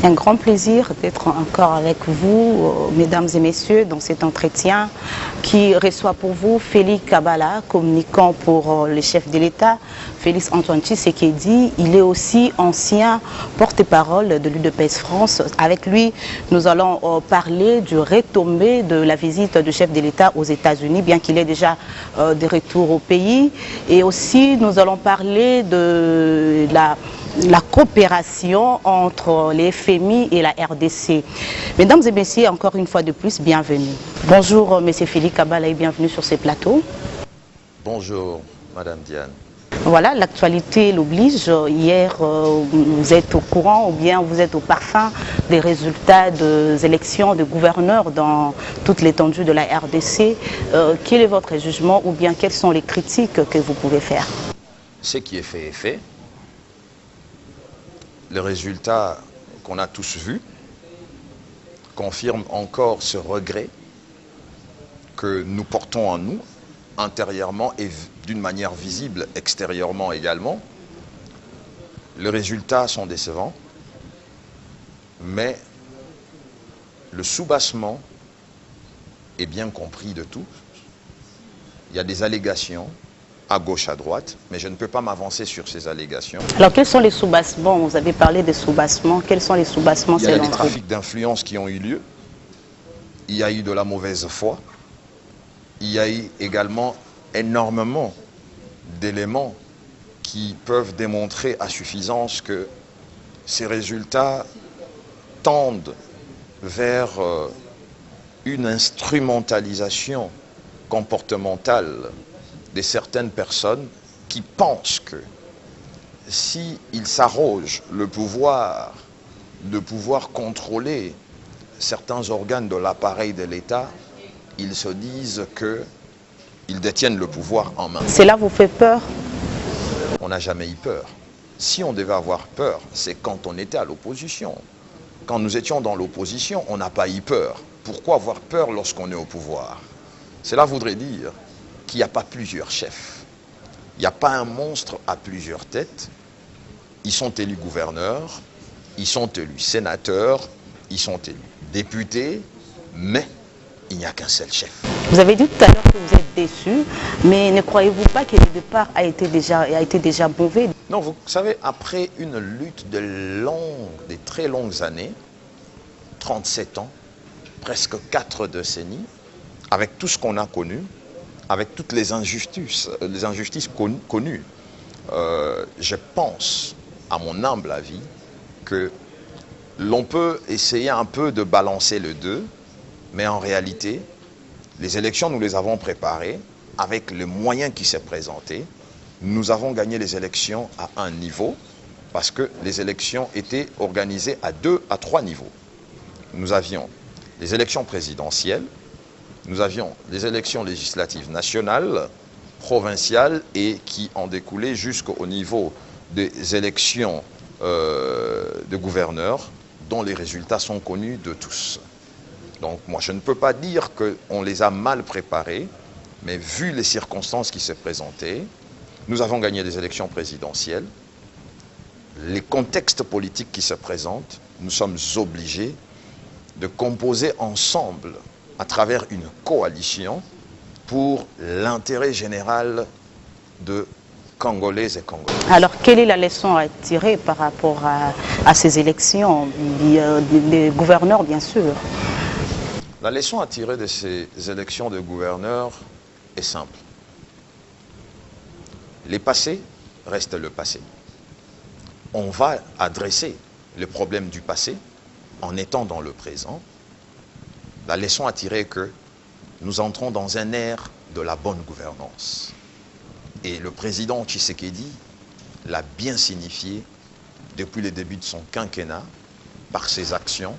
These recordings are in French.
Un grand plaisir d'être encore avec vous, mesdames et messieurs, dans cet entretien qui reçoit pour vous Félix Kabala, communicant pour le chef de l'État, Félix Antoine Tshisekedi. Il est aussi ancien porte-parole de l'UDPS France. Avec lui, nous allons parler du retombé de la visite du chef de l'État aux États-Unis, bien qu'il ait déjà de retour au pays. Et aussi, nous allons parler de la coopération entre les FMI et la RDC. Mesdames et messieurs, encore une fois de plus, bienvenue. Bonjour, monsieur Félix Kabala et bienvenue sur ces plateaux. Bonjour, madame Diane. Voilà, l'actualité l'oblige. Hier, vous êtes au courant ou bien vous êtes au parfum des résultats des élections de gouverneurs dans toute l'étendue de la RDC. Quel est votre jugement ou bien quelles sont les critiques que vous pouvez faire? Ce qui est fait est fait. Le résultat qu'on a tous vu confirme encore ce regret que nous portons en nous, intérieurement et d'une manière visible extérieurement également. Les résultats sont décevants, mais le soubassement est bien compris de tous. Il y a des allégations à gauche, à droite, mais je ne peux pas m'avancer sur ces allégations. Alors, quels sont les soubassements? Vous avez parlé des soubassements. Quels sont les soubassements selon vous? Il y a des trafics d'influence qui ont eu lieu. Il y a eu de la mauvaise foi. Il y a eu également énormément d'éléments qui peuvent démontrer à suffisance que ces résultats tendent vers une instrumentalisation comportementale de certaines personnes qui pensent que s'ils s'arrogent le pouvoir de pouvoir contrôler certains organes de l'appareil de l'État, ils se disent qu'ils détiennent le pouvoir en main. Cela vous fait peur? On n'a jamais eu peur. Si on devait avoir peur, c'est quand on était à l'opposition. Quand nous étions dans l'opposition, on n'a pas eu peur. Pourquoi avoir peur lorsqu'on est au pouvoir? Cela voudrait dire qu'il n'y a pas plusieurs chefs. Il n'y a pas un monstre à plusieurs têtes. Ils sont élus gouverneurs, ils sont élus sénateurs, ils sont élus députés, mais il n'y a qu'un seul chef. Vous avez dit tout à l'heure que vous êtes déçu, mais ne croyez-vous pas que le départ a été déjà mauvais? Non, vous savez, après une lutte de très longues années, 37 ans, presque 4 décennies, avec tout ce qu'on a connu, avec toutes les injustices connues, je pense, à mon humble avis, que l'on peut essayer un peu de balancer le deux, mais en réalité, les élections, nous les avons préparées avec les moyens qui s'est présenté. Nous avons gagné les élections à un niveau parce que les élections étaient organisées à 2 à 3 niveaux. Nous avions les élections présidentielles, nous avions les élections législatives nationales, provinciales et qui en découlaient jusqu'au niveau des élections de gouverneurs dont les résultats sont connus de tous. Donc moi je ne peux pas dire qu'on les a mal préparés, mais vu les circonstances qui se présentaient, nous avons gagné des élections présidentielles. Les contextes politiques qui se présentent, nous sommes obligés de composer ensemble à travers une coalition pour l'intérêt général de Congolaises et Congolais. Alors, quelle est la leçon à tirer par rapport à ces élections des gouverneurs, bien sûr? La leçon à tirer de ces élections de gouverneurs est simple. Les passés restent le passé. On va adresser les problèmes du passé en étant dans le présent. La leçon à tirer est que nous entrons dans un ère de la bonne gouvernance. Et le président Tshisekedi l'a bien signifié depuis le début de son quinquennat par ses actions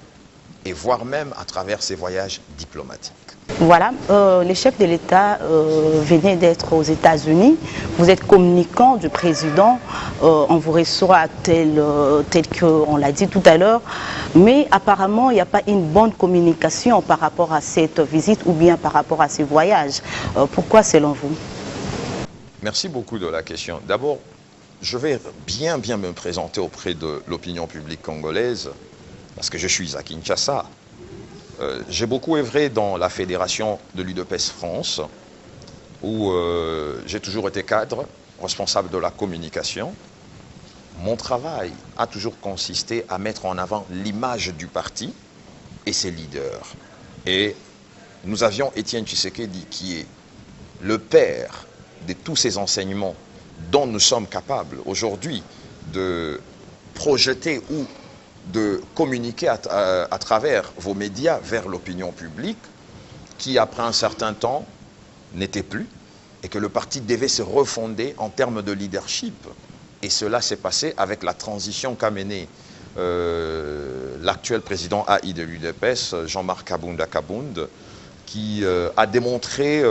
et voire même à travers ses voyages diplomatiques. Voilà, le chef de l'État venait d'être aux États-Unis. Vous êtes communicant du président, on vous reçoit tel qu'on l'a dit tout à l'heure, mais apparemment il n'y a pas une bonne communication par rapport à cette visite ou bien par rapport à ces voyages. Pourquoi selon vous? Merci beaucoup de la question. D'abord, je vais bien me présenter auprès de l'opinion publique congolaise. parce que je suis à Kinshasa. J'ai beaucoup œuvré dans la fédération de l'UDPS France, où j'ai toujours été cadre, responsable de la communication. Mon travail a toujours consisté à mettre en avant l'image du parti et ses leaders. Et nous avions Étienne Tshisekedi, qui est le père de tous ces enseignements dont nous sommes capables aujourd'hui de projeter ou de communiquer à travers vos médias vers l'opinion publique, qui après un certain temps n'était plus, et que le parti devait se refonder en termes de leadership. Et cela s'est passé avec la transition qu'a menée l'actuel président AI de l'UDPS, Jean-Marc Kabunda Kabound, qui a démontré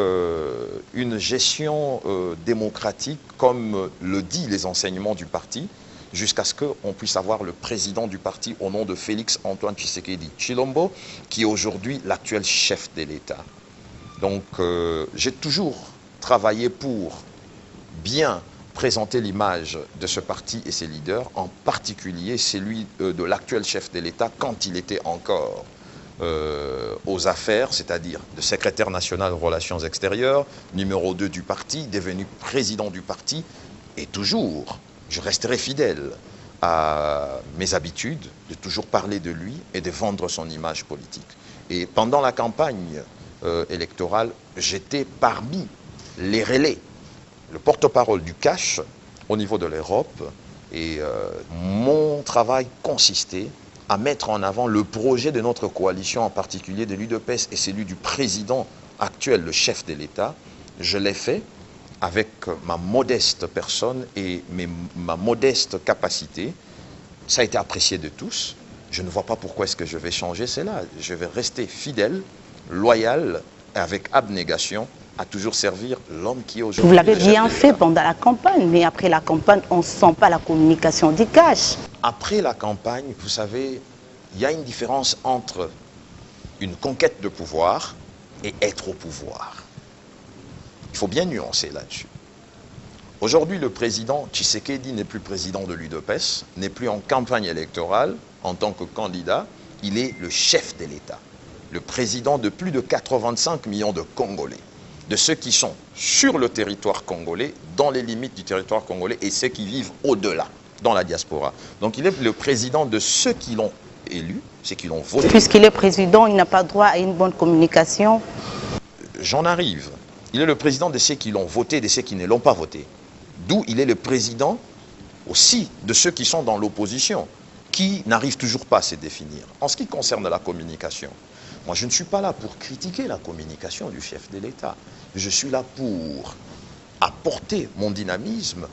une gestion démocratique, comme le dit les enseignements du parti, jusqu'à ce qu'on puisse avoir le président du parti au nom de Félix Antoine Tshisekedi Tshilombo, qui est aujourd'hui l'actuel chef de l'État. Donc j'ai toujours travaillé pour bien présenter l'image de ce parti et ses leaders, en particulier celui de l'actuel chef de l'État quand il était encore aux affaires, c'est-à-dire de secrétaire national aux relations extérieures, numéro 2 du parti, devenu président du parti, et toujours, je resterai fidèle à mes habitudes de toujours parler de lui et de vendre son image politique. Et pendant la campagne électorale, j'étais parmi les relais, le porte-parole du cash au niveau de l'Europe, et mon travail consistait à mettre en avant le projet de notre coalition, en particulier de l'UDPS et celui du président actuel, le chef de l'État. Je l'ai fait avec ma modeste personne et ma modeste capacité. Ça a été apprécié de tous. Je ne vois pas pourquoi est-ce que je vais changer cela. Je vais rester fidèle, loyal, et avec abnégation, à toujours servir l'homme qui est aujourd'hui. Vous l'avez bien fait pendant la campagne, mais après la campagne, on ne sent pas la communication du cash. Après la campagne, vous savez, il y a une différence entre une conquête de pouvoir et être au pouvoir. Il faut bien nuancer là-dessus. Aujourd'hui, le président Tshisekedi n'est plus président de l'UDPS, n'est plus en campagne électorale en tant que candidat, il est le chef de l'État, le président de plus de 85 millions de Congolais, de ceux qui sont sur le territoire congolais, dans les limites du territoire congolais, et ceux qui vivent au-delà, dans la diaspora. Donc il est le président de ceux qui l'ont élu, ceux qui l'ont voté. Puisqu'il est président, il n'a pas droit à une bonne communication. J'en arrive. Il est le président de ceux qui l'ont voté et de ceux qui ne l'ont pas voté. D'où il est le président aussi de ceux qui sont dans l'opposition, qui n'arrivent toujours pas à se définir. En ce qui concerne la communication, moi je ne suis pas là pour critiquer la communication du chef de l'État. Je suis là pour apporter mon dynamisme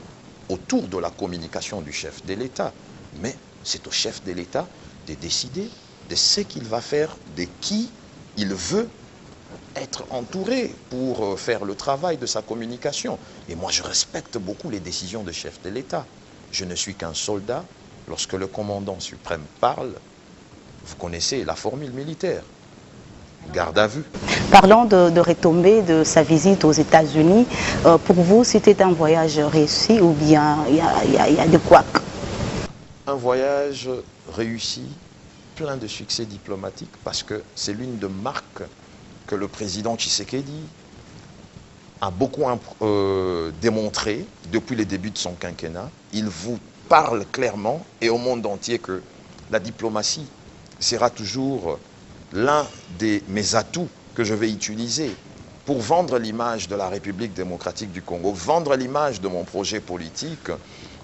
autour de la communication du chef de l'État. Mais c'est au chef de l'État de décider de ce qu'il va faire, de qui il veut être entouré pour faire le travail de sa communication. Et moi, je respecte beaucoup les décisions du chef de l'État. Je ne suis qu'un soldat. Lorsque le commandant suprême parle, vous connaissez la formule militaire. Garde à vue. Parlons de retombées de sa visite aux États-Unis. Pour vous, c'était un voyage réussi ou bien il y a de quoi? Un voyage réussi, plein de succès diplomatiques, parce que c'est l'une des marques que le président Tshisekedi a beaucoup démontré depuis les débuts de son quinquennat. Il vous parle clairement et au monde entier que la diplomatie sera toujours l'un de mes atouts que je vais utiliser pour vendre l'image de la République démocratique du Congo, vendre l'image de mon projet politique,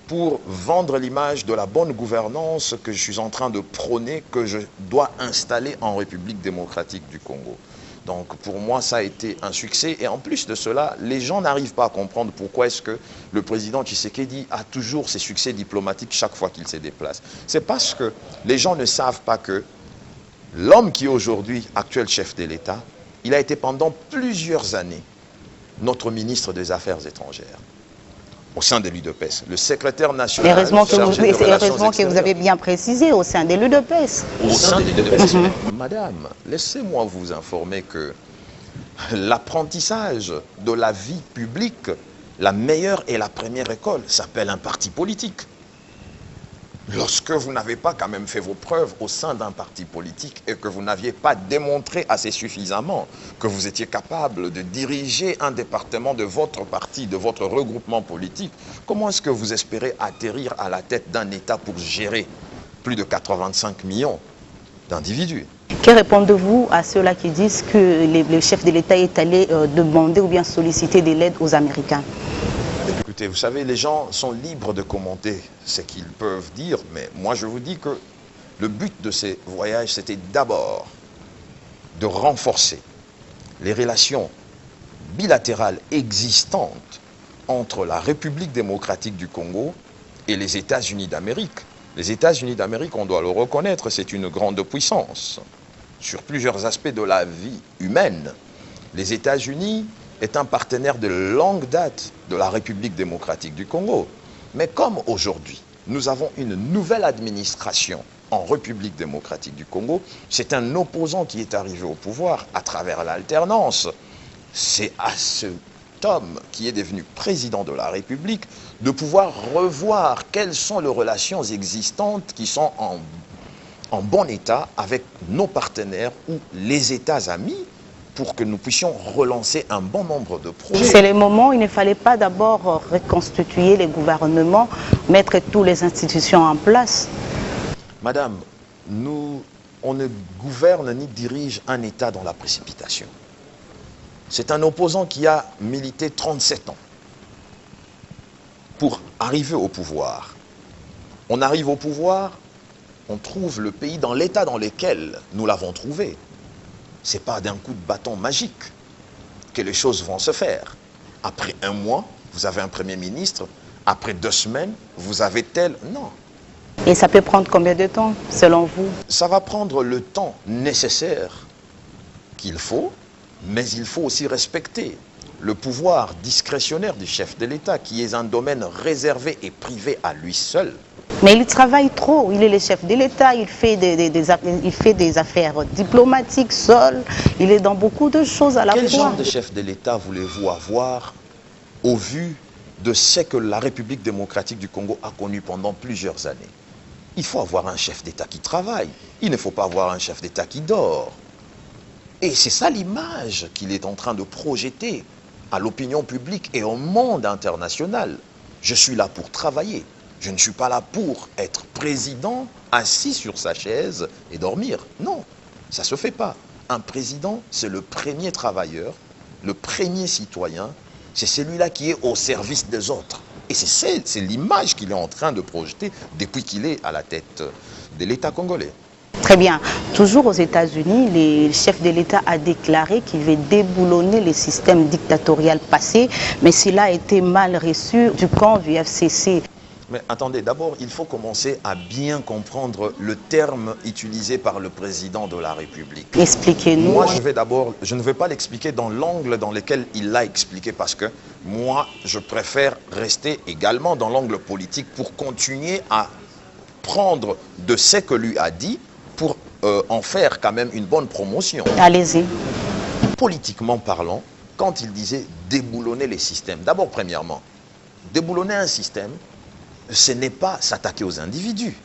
pour vendre l'image de la bonne gouvernance que je suis en train de prôner, que je dois installer en République démocratique du Congo. Donc pour moi, ça a été un succès. Et en plus de cela, les gens n'arrivent pas à comprendre pourquoi est-ce que le président Tshisekedi a toujours ses succès diplomatiques chaque fois qu'il se déplace. C'est parce que les gens ne savent pas que l'homme qui est aujourd'hui actuel chef de l'État, il a été pendant plusieurs années notre ministre des Affaires étrangères au sein de l'UDPS, le secrétaire national. Heureusement que vous avez bien précisé, au sein de l'UDPS. Au sein de l'UDPS. Madame, laissez-moi vous informer que l'apprentissage de la vie publique, la meilleure et la première école, s'appelle un parti politique. lorsque vous n'avez pas quand même fait vos preuves au sein d'un parti politique et que vous n'aviez pas démontré assez suffisamment que vous étiez capable de diriger un département de votre parti, de votre regroupement politique, comment est-ce que vous espérez atterrir à la tête d'un État pour gérer plus de 85 millions d'individus? Que répondez-vous à ceux-là qui disent que le chef de l'État est allé demander ou bien solliciter de l'aide aux Américains? Écoutez, vous savez, les gens sont libres de commenter ce qu'ils peuvent dire, mais moi je vous dis que le but de ces voyages, c'était d'abord de renforcer les relations bilatérales existantes entre la République démocratique du Congo et les États-Unis d'Amérique. Les États-Unis d'Amérique, on doit le reconnaître, c'est une grande puissance sur plusieurs aspects de la vie humaine. Les États-Unis est un partenaire de longue date de la République démocratique du Congo. Mais comme aujourd'hui, nous avons une nouvelle administration en République démocratique du Congo, c'est un opposant qui est arrivé au pouvoir à travers l'alternance. C'est à cet homme qui est devenu président de la République de pouvoir revoir quelles sont les relations existantes qui sont en bon état avec nos partenaires ou les États amis, pour que nous puissions relancer un bon nombre de projets. C'est le moment où il ne fallait pas d'abord reconstituer les gouvernements, mettre toutes les institutions en place. Madame, on ne gouverne ni dirige un État dans la précipitation. C'est un opposant qui a milité 37 ans pour arriver au pouvoir. On arrive au pouvoir, on trouve le pays dans l'état dans lequel nous l'avons trouvé. Ce n'est pas d'un coup de bâton magique que les choses vont se faire. Après un mois, vous avez un Premier ministre. Après 2 semaines, vous avez tel... Non. Et ça peut prendre combien de temps, selon vous? Ça va prendre le temps nécessaire qu'il faut, mais il faut aussi respecter le pouvoir discrétionnaire du chef de l'État, qui est un domaine réservé et privé à lui seul. Mais il travaille trop, il est le chef de l'État, il fait des affaires diplomatiques seul, il est dans beaucoup de choses à la fois. Quel genre de chef de l'État voulez-vous avoir au vu de ce que la République démocratique du Congo a connu pendant plusieurs années? Il faut avoir un chef d'État qui travaille, il ne faut pas avoir un chef d'État qui dort. Et c'est ça l'image qu'il est en train de projeter à l'opinion publique et au monde international. Je suis là pour travailler. Je ne suis pas là pour être président, assis sur sa chaise et dormir. Non, ça ne se fait pas. Un président, c'est le premier travailleur, le premier citoyen. C'est celui-là qui est au service des autres. Et c'est l'image qu'il est en train de projeter depuis qu'il est à la tête de l'État congolais. Très bien. Toujours aux États-Unis, le chef de l'État a déclaré qu'il veut déboulonner le système dictatorial passé, mais cela a été mal reçu du camp du FCC. Mais attendez, d'abord, il faut commencer à bien comprendre le terme utilisé par le président de la République. Expliquez-nous. Moi, je ne vais pas l'expliquer dans l'angle dans lequel il l'a expliqué, parce que moi, je préfère rester également dans l'angle politique pour continuer à prendre de ce que lui a dit pour en faire quand même une bonne promotion. Allez-y. Politiquement parlant, quand il disait déboulonner les systèmes, d'abord, premièrement, déboulonner un système, ce n'est pas s'attaquer aux individus.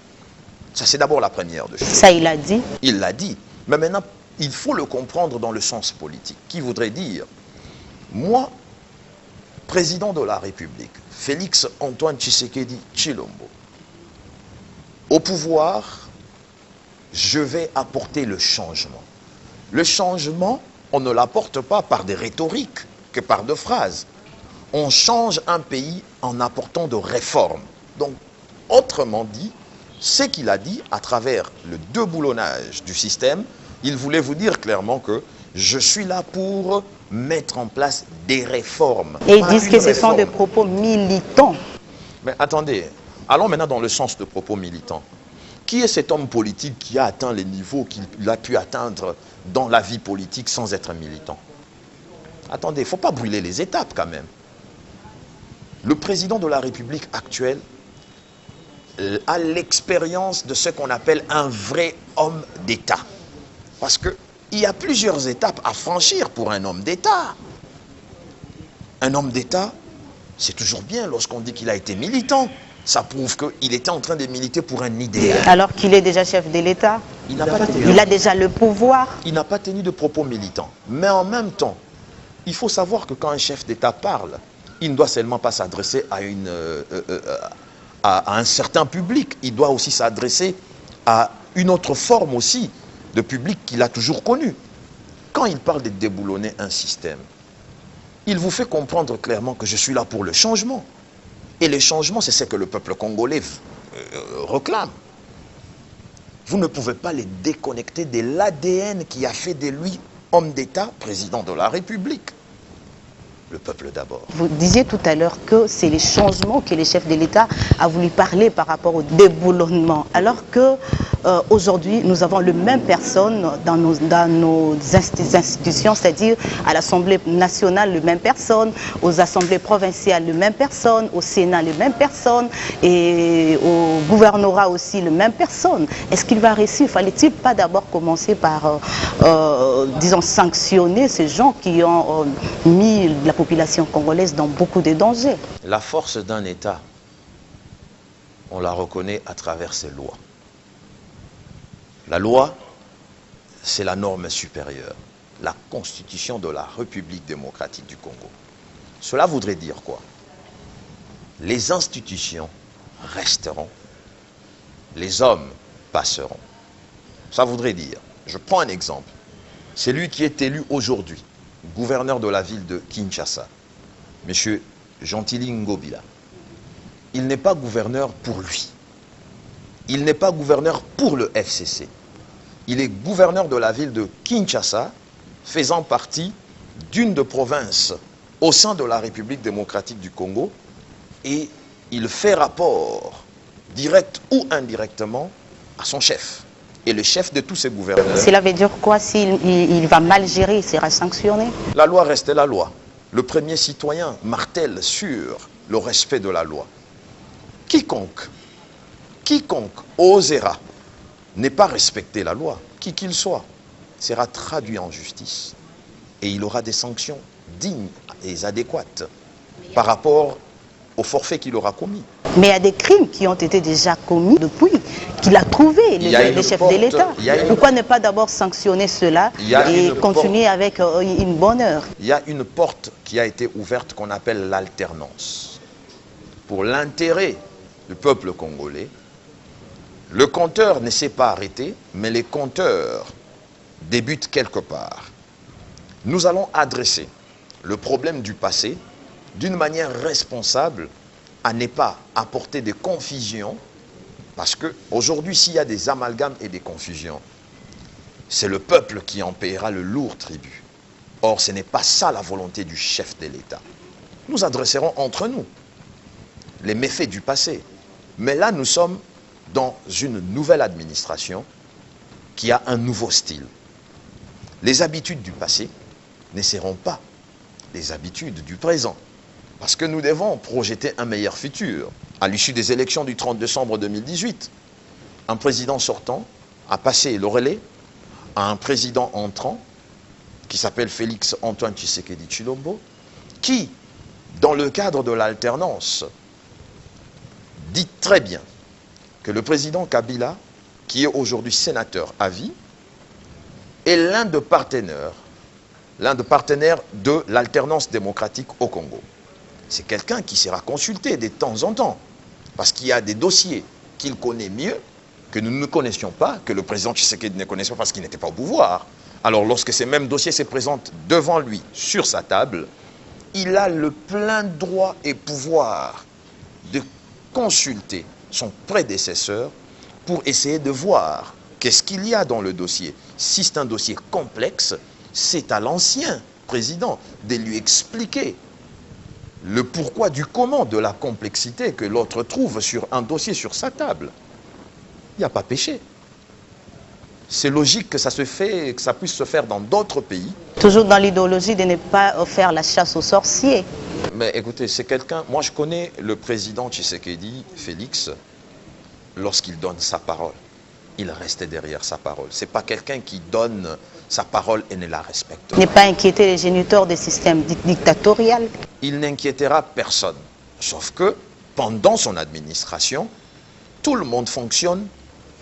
Ça, c'est d'abord la première de choses. Ça, il a dit. Il l'a dit. Mais maintenant, il faut le comprendre dans le sens politique, qui voudrait dire, moi, président de la République, Félix Antoine Tshisekedi Tshilombo, au pouvoir, je vais apporter le changement. Le changement, on ne l'apporte pas par des rhétoriques, que par des phrases. On change un pays en apportant de réformes. Donc, autrement dit, ce qu'il a dit à travers le déboulonnage du système, il voulait vous dire clairement que je suis là pour mettre en place des réformes. Et ils disent que ce sont des propos militants. Mais attendez, allons maintenant dans le sens de propos militants. Qui est cet homme politique qui a atteint les niveaux qu'il a pu atteindre dans la vie politique sans être militant? Attendez, il ne faut pas brûler les étapes quand même. Le président de la République actuelle a l'expérience de ce qu'on appelle un vrai homme d'État. Parce qu'il y a plusieurs étapes à franchir pour un homme d'État. Un homme d'État, c'est toujours bien lorsqu'on dit qu'il a été militant. Ça prouve qu'il était en train de militer pour un idéal. Alors qu'il est déjà chef de l'État, Il n'a pas tenu. il a déjà le pouvoir. Il n'a pas tenu de propos militants. Mais en même temps, il faut savoir que quand un chef d'État parle, il ne doit seulement pas s'adresser à un certain public. Il doit aussi s'adresser à une autre forme aussi de public qu'il a toujours connu. Quand il parle de déboulonner un système, il vous fait comprendre clairement que je suis là pour le changement. Et le changement, c'est ce que le peuple congolais réclame. Vous ne pouvez pas les déconnecter de l'ADN qui a fait de lui homme d'État, président de la République. Le peuple d'abord. Vous disiez tout à l'heure que c'est les changements que le chef de l'État a voulu parler par rapport au déboulonnement. Alors que aujourd'hui, nous avons les mêmes personnes dans nos institutions, c'est-à-dire à l'Assemblée nationale, les mêmes personnes, aux assemblées provinciales, les mêmes personnes, au Sénat, les mêmes personnes, et au gouvernorat aussi, les mêmes personnes. Est-ce qu'il va réussir? Fallait-il pas d'abord commencer par, disons, sanctionner ces gens qui ont mis la population congolaise dans beaucoup de dangers? La force d'un État, on la reconnaît à travers ses lois. La loi, c'est la norme supérieure, la constitution de la République démocratique du Congo. Cela voudrait dire quoi? Les institutions resteront, les hommes passeront. Ça voudrait dire, je prends un exemple, celui qui est élu aujourd'hui, gouverneur de la ville de Kinshasa, M. Gentili Ngobila, il n'est pas gouverneur pour lui. Il n'est pas gouverneur pour le FCC. Il est gouverneur de la ville de Kinshasa, faisant partie d'une des provinces au sein de la République démocratique du Congo, et il fait rapport, direct ou indirectement, à son chef. Et le chef de tous ces gouverneurs. Cela veut dire quoi? S'il va mal gérer, il sera sanctionné? La loi reste la loi. Le premier citoyen martèle sur le respect de la loi. Quiconque osera ne pas respecter la loi, qui qu'il soit, sera traduit en justice. Et il aura des sanctions dignes et adéquates par rapport au forfait qu'il aura commis. Mais il y a des crimes qui ont été déjà commis depuis qu'il a trouvé le chef de l'État. Pourquoi ne pas d'abord sanctionner cela et continuer avec une bonne heure? Il y a une porte qui a été ouverte qu'on appelle l'alternance. Pour l'intérêt du peuple congolais, le compteur ne s'est pas arrêté, mais les compteurs débutent quelque part. Nous allons adresser le problème du passé d'une manière responsable, à ne pas apporter de confusion, parce qu'aujourd'hui, s'il y a des amalgames et des confusions, c'est le peuple qui en paiera le lourd tribut. Or, ce n'est pas ça la volonté du chef de l'État. Nous adresserons entre nous les méfaits du passé. Mais là, nous sommes dans une nouvelle administration qui a un nouveau style. Les habitudes du passé ne seront pas les habitudes du présent. Parce que nous devons projeter un meilleur futur. À l'issue des élections du 30 décembre 2018, un président sortant a passé le relais à un président entrant qui s'appelle Félix Antoine Tshisekedi Tshilombo, qui, dans le cadre de l'alternance, dit très bien que le président Kabila, qui est aujourd'hui sénateur à vie, est l'un des partenaires de l'alternance démocratique au Congo. C'est quelqu'un qui sera consulté de temps en temps, parce qu'il y a des dossiers qu'il connaît mieux, que nous ne connaissions pas, que le président Tshisekedi ne connaissait pas parce qu'il n'était pas au pouvoir. Alors lorsque ces mêmes dossiers se présentent devant lui, sur sa table, il a le plein droit et pouvoir de consulter son prédécesseur pour essayer de voir qu'est-ce qu'il y a dans le dossier. Si c'est un dossier complexe, c'est à l'ancien président de lui expliquer le pourquoi du comment de la complexité que l'autre trouve sur un dossier sur sa table. Il n'y a pas péché. C'est logique que ça puisse se faire dans d'autres pays. Toujours dans l'idéologie de ne pas faire la chasse aux sorciers. Mais écoutez, c'est quelqu'un... Moi, je connais le président Tshisekedi, Félix, lorsqu'il donne sa parole. Il reste derrière sa parole. Ce n'est pas quelqu'un qui donne sa parole et ne la respecte pas. Il n'est pas inquiété les géniteurs des systèmes dictatoriaux. Il n'inquiétera personne. Sauf que pendant son administration, tout le monde fonctionne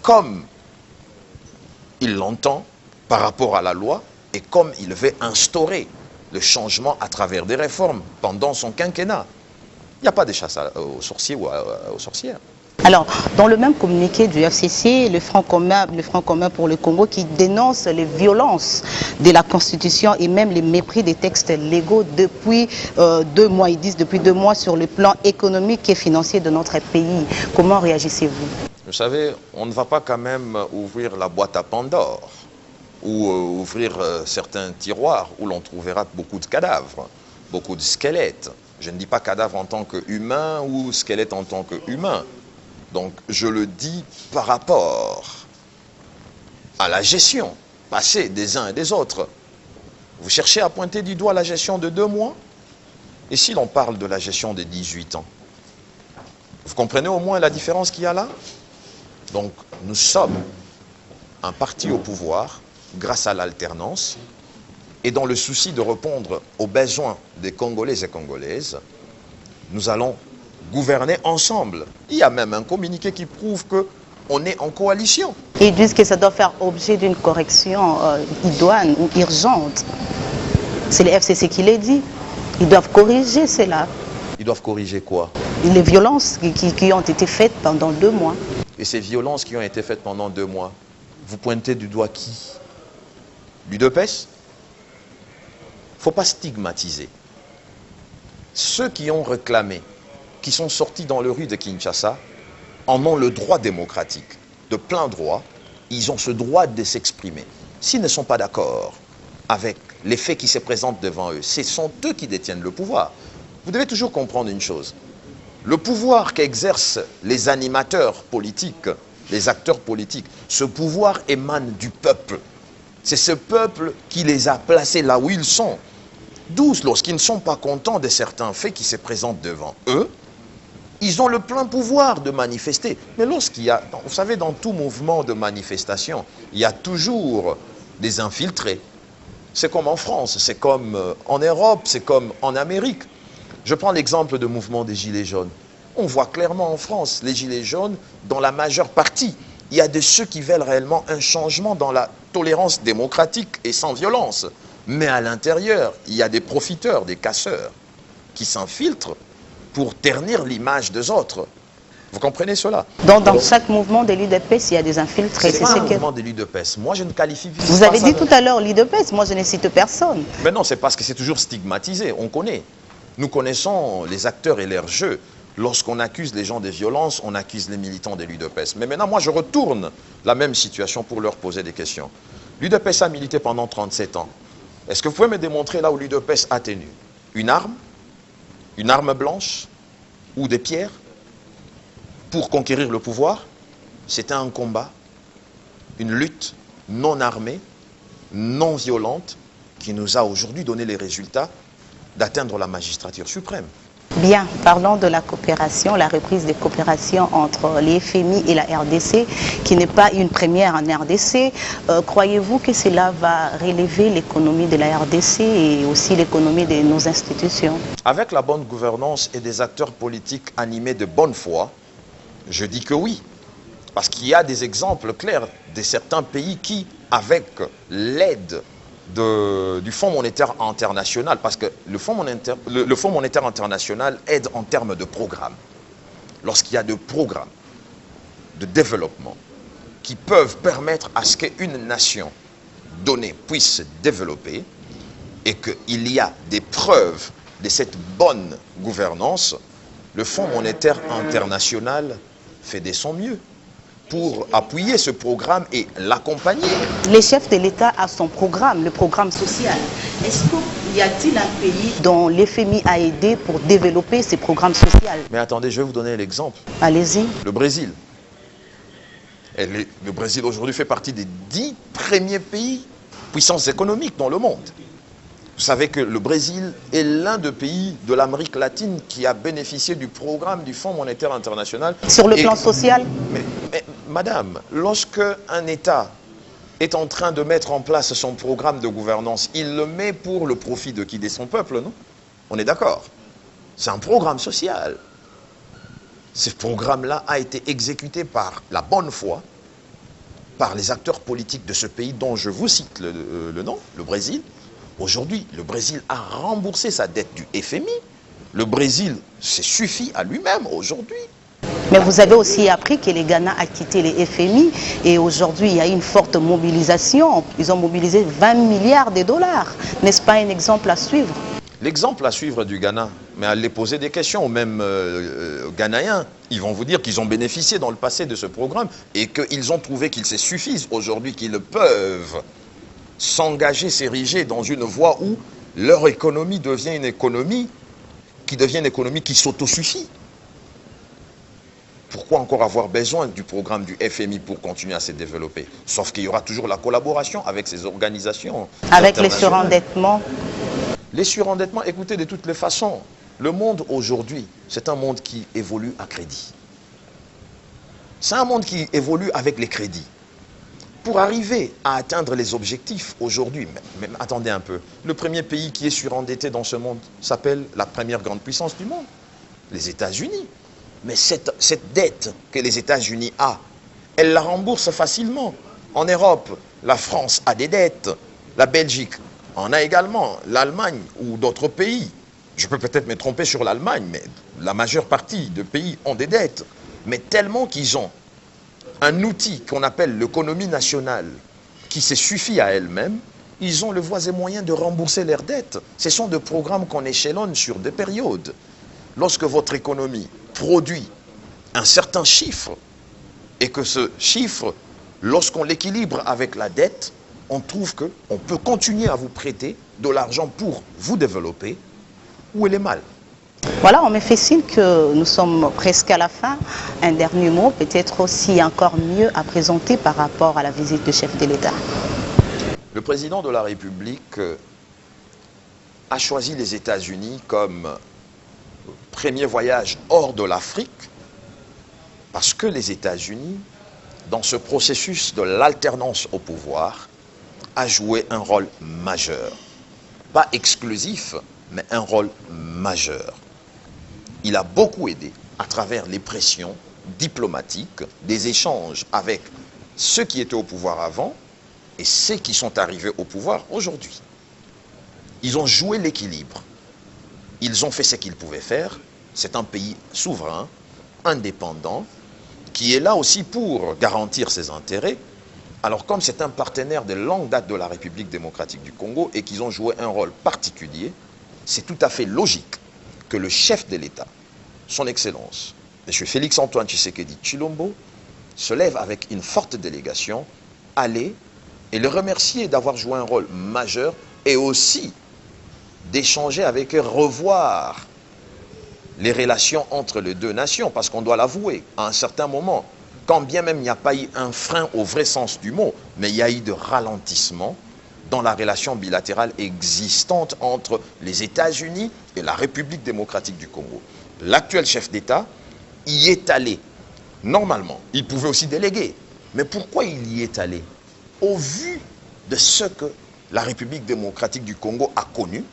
comme il l'entend par rapport à la loi et comme il veut instaurer le changement à travers des réformes pendant son quinquennat. Il n'y a pas de chasse aux sorciers ou aux sorcières. Alors, dans le même communiqué du FCC, le Front commun pour le Congo qui dénonce les violences de la Constitution et même les mépris des textes légaux depuis 2 mois, ils disent depuis 2 mois sur le plan économique et financier de notre pays. Comment réagissez-vous? Vous savez, on ne va pas quand même ouvrir la boîte à Pandore ou ouvrir certains tiroirs où l'on trouvera beaucoup de cadavres, beaucoup de squelettes. Je ne dis pas cadavre en tant qu'humain ou squelette en tant qu'humain. Donc, je le dis par rapport à la gestion passée des uns et des autres. Vous cherchez à pointer du doigt la gestion de 2 mois? Et si l'on parle de la gestion de 18 ans? Vous comprenez au moins la différence qu'il y a là? Donc, nous sommes un parti au pouvoir grâce à l'alternance et dans le souci de répondre aux besoins des Congolais et Congolaises, nous allons gouverner ensemble. Il y a même un communiqué qui prouve qu'on est en coalition. Ils disent que ça doit faire objet d'une correction idoine ou urgente. C'est le FCC qui l'a dit. Ils doivent corriger cela. Ils doivent corriger quoi? Les violences qui ont été faites pendant 2 mois. Et ces violences qui ont été faites pendant 2 mois, vous pointez du doigt qui? L'UDPS? Il ne faut pas stigmatiser. Ceux qui ont réclamé, qui sont sortis dans les rues de Kinshasa, en ont le droit démocratique, de plein droit. Ils ont ce droit de s'exprimer. S'ils ne sont pas d'accord avec les faits qui se présentent devant eux, ce sont eux qui détiennent le pouvoir. Vous devez toujours comprendre une chose. Le pouvoir qu'exercent les animateurs politiques, les acteurs politiques, ce pouvoir émane du peuple. C'est ce peuple qui les a placés là où ils sont. D'où, lorsqu'ils ne sont pas contents de certains faits qui se présentent devant eux, ils ont le plein pouvoir de manifester. Mais lorsqu'il y a, vous savez, dans tout mouvement de manifestation, il y a toujours des infiltrés. C'est comme en France, c'est comme en Europe, c'est comme en Amérique. Je prends l'exemple du mouvement des Gilets jaunes. On voit clairement en France, les Gilets jaunes, dans la majeure partie, il y a de ceux qui veulent réellement un changement dans la tolérance démocratique et sans violence. Mais à l'intérieur, il y a des profiteurs, des casseurs, qui s'infiltrent pour ternir l'image des autres. Vous comprenez cela? Donc, dans chaque mouvement de l'UDPS, il y a des infiltrés. C'est pas un mouvement de l'UDPS. Moi, je ne qualifie pas. Vous avez dit tout à l'heure l'UDPS, moi je ne cite personne. Mais non, c'est parce que c'est toujours stigmatisé. On connaît. Nous connaissons les acteurs et leurs jeux. Lorsqu'on accuse les gens de violence, on accuse les militants de l'UDPS. Mais maintenant, moi, je retourne la même situation pour leur poser des questions. L'UDPS a milité pendant 37 ans. Est-ce que vous pouvez me démontrer là où l'UDPS a tenu une arme blanche ou des pierres pour conquérir le pouvoir? C'était un combat, une lutte non armée, non violente, qui nous a aujourd'hui donné les résultats d'atteindre la magistrature suprême. Bien, parlons de la coopération, la reprise des coopérations entre les FMI et la RDC, qui n'est pas une première en RDC. Croyez-vous que cela va relever l'économie de la RDC et aussi l'économie de nos institutions? Avec la bonne gouvernance et des acteurs politiques animés de bonne foi, je dis que oui. Parce qu'il y a des exemples clairs de certains pays qui, avec l'aide du Fonds monétaire international, parce que le Fonds monétaire international aide en termes de programmes. Lorsqu'il y a des programmes de développement qui peuvent permettre à ce qu'une nation donnée puisse se développer et qu'il y a des preuves de cette bonne gouvernance, le Fonds monétaire international fait de son mieux pour appuyer ce programme et l'accompagner. Le chef de l'État a son programme, le programme social. Est-ce qu'il y a-t-il un pays dont l'FMI a aidé pour développer ce programme social? Mais attendez, je vais vous donner l'exemple. Allez-y. Le Brésil. Et le Brésil aujourd'hui fait partie des 10 premiers pays puissance économique dans le monde. Vous savez que le Brésil est l'un des pays de l'Amérique latine qui a bénéficié du programme du Fonds monétaire international. Sur le plan social? Mais, madame, lorsque un État est en train de mettre en place son programme de gouvernance, il le met pour le profit de qui? De son peuple, non? On est d'accord? C'est un programme social. Ce programme-là a été exécuté par la bonne foi, par les acteurs politiques de ce pays dont je vous cite le nom, le Brésil. Aujourd'hui, le Brésil a remboursé sa dette du FMI. Le Brésil se suffit à lui-même aujourd'hui. Mais vous avez aussi appris que les Ghana a quitté les FMI et aujourd'hui il y a une forte mobilisation. Ils ont mobilisé 20 milliards de dollars. N'est-ce pas un exemple à suivre? L'exemple à suivre du Ghana, mais allez poser des questions aux mêmes Ghanéens. Ils vont vous dire qu'ils ont bénéficié dans le passé de ce programme et qu'ils ont trouvé qu'il se suffisent aujourd'hui, qu'ils peuvent s'engager, s'ériger dans une voie où leur économie devient une économie qui s'autosuffit. Pourquoi encore avoir besoin du programme du FMI pour continuer à se développer? Sauf qu'il y aura toujours la collaboration avec ces organisations. Avec les surendettements. Les surendettements, écoutez, de toutes les façons, le monde aujourd'hui, c'est un monde qui évolue à crédit. C'est un monde qui évolue avec les crédits. Pour arriver à atteindre les objectifs aujourd'hui, mais attendez un peu, le premier pays qui est surendetté dans ce monde s'appelle la première grande puissance du monde, les États-Unis. Mais cette dette que les États-Unis ont, elle la rembourse facilement. En Europe, la France a des dettes, la Belgique en a également, l'Allemagne ou d'autres pays. Je peux peut-être me tromper sur l'Allemagne, mais la majeure partie de pays ont des dettes. Mais tellement qu'ils ont un outil qu'on appelle l'économie nationale, qui se suffit à elle-même, ils ont le voie et moyen de rembourser leurs dettes. Ce sont des programmes qu'on échelonne sur des périodes. Lorsque votre économie produit un certain chiffre, et que ce chiffre, lorsqu'on l'équilibre avec la dette, on trouve qu'on peut continuer à vous prêter de l'argent pour vous développer, où elle est mal. Voilà, on me fait signe que nous sommes presque à la fin. Un dernier mot, peut-être aussi encore mieux à présenter par rapport à la visite du chef de l'État. Le président de la République a choisi les États-Unis comme premier voyage hors de l'Afrique parce que les États-Unis, dans ce processus de l'alternance au pouvoir, a joué un rôle majeur. Pas exclusif, mais un rôle majeur. Il a beaucoup aidé à travers les pressions diplomatiques, des échanges avec ceux qui étaient au pouvoir avant et ceux qui sont arrivés au pouvoir aujourd'hui. Ils ont joué l'équilibre. Ils ont fait ce qu'ils pouvaient faire. C'est un pays souverain, indépendant, qui est là aussi pour garantir ses intérêts. Alors comme c'est un partenaire de longue date de la République démocratique du Congo et qu'ils ont joué un rôle particulier, c'est tout à fait logique que le chef de l'État, son Excellence, M. Félix-Antoine Tshisekedi Tshilombo, se lève avec une forte délégation, aller et le remercier d'avoir joué un rôle majeur et aussi d'échanger avec eux, revoir les relations entre les deux nations, parce qu'on doit l'avouer, à un certain moment, quand bien même il n'y a pas eu un frein au vrai sens du mot, mais il y a eu de ralentissement dans la relation bilatérale existante entre les États-Unis et la République démocratique du Congo. L'actuel chef d'État y est allé. Normalement, il pouvait aussi déléguer. Mais pourquoi il y est allé? Au vu de ce que la République démocratique du Congo a connu,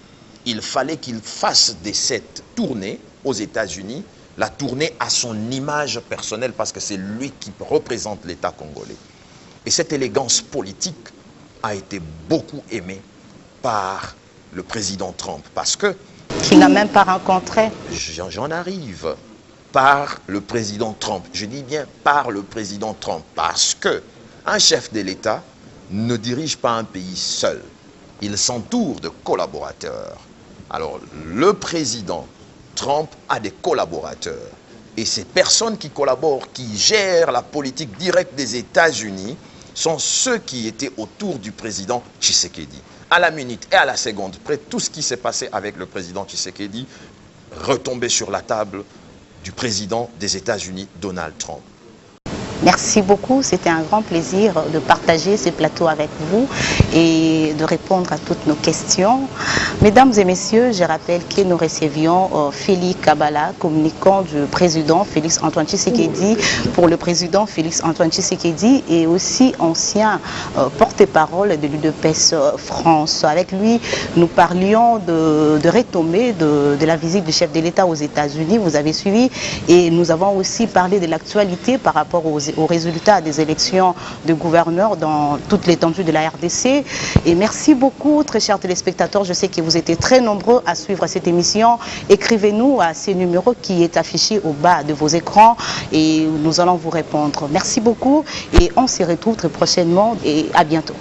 il fallait qu'il fasse de cette tournée aux États-Unis la tournée à son image personnelle parce que c'est lui qui représente l'État congolais. Et cette élégance politique a été beaucoup aimée par le président Trump parce que... Qu'il n'a même pas rencontré. J'en arrive. Par le président Trump. Je dis bien par le président Trump parce que un chef de l'État ne dirige pas un pays seul. Il s'entoure de collaborateurs. Alors, le président Trump a des collaborateurs. Et ces personnes qui collaborent, qui gèrent la politique directe des États-Unis, sont ceux qui étaient autour du président Tshisekedi. À la minute et à la seconde près, tout ce qui s'est passé avec le président Tshisekedi retombait sur la table du président des États-Unis, Donald Trump. Merci beaucoup, c'était un grand plaisir de partager ce plateau avec vous et de répondre à toutes nos questions. Mesdames et messieurs, je rappelle que nous recevions Félix Kabala, communicant du président Félix Antoine Tshisekedi pour le président Félix Antoine Tshisekedi et aussi ancien porte-parole de l'UDPS France. Avec lui, nous parlions de retombées de la visite du chef de l'État aux États-Unis, vous avez suivi, et nous avons aussi parlé de l'actualité par rapport aux résultats des élections de gouverneurs dans toute l'étendue de la RDC. Et merci beaucoup, très chers téléspectateurs. Je sais que vous étiez très nombreux à suivre cette émission. Écrivez-nous à ce numéro qui est affiché au bas de vos écrans et nous allons vous répondre. Merci beaucoup et on se retrouve très prochainement et à bientôt.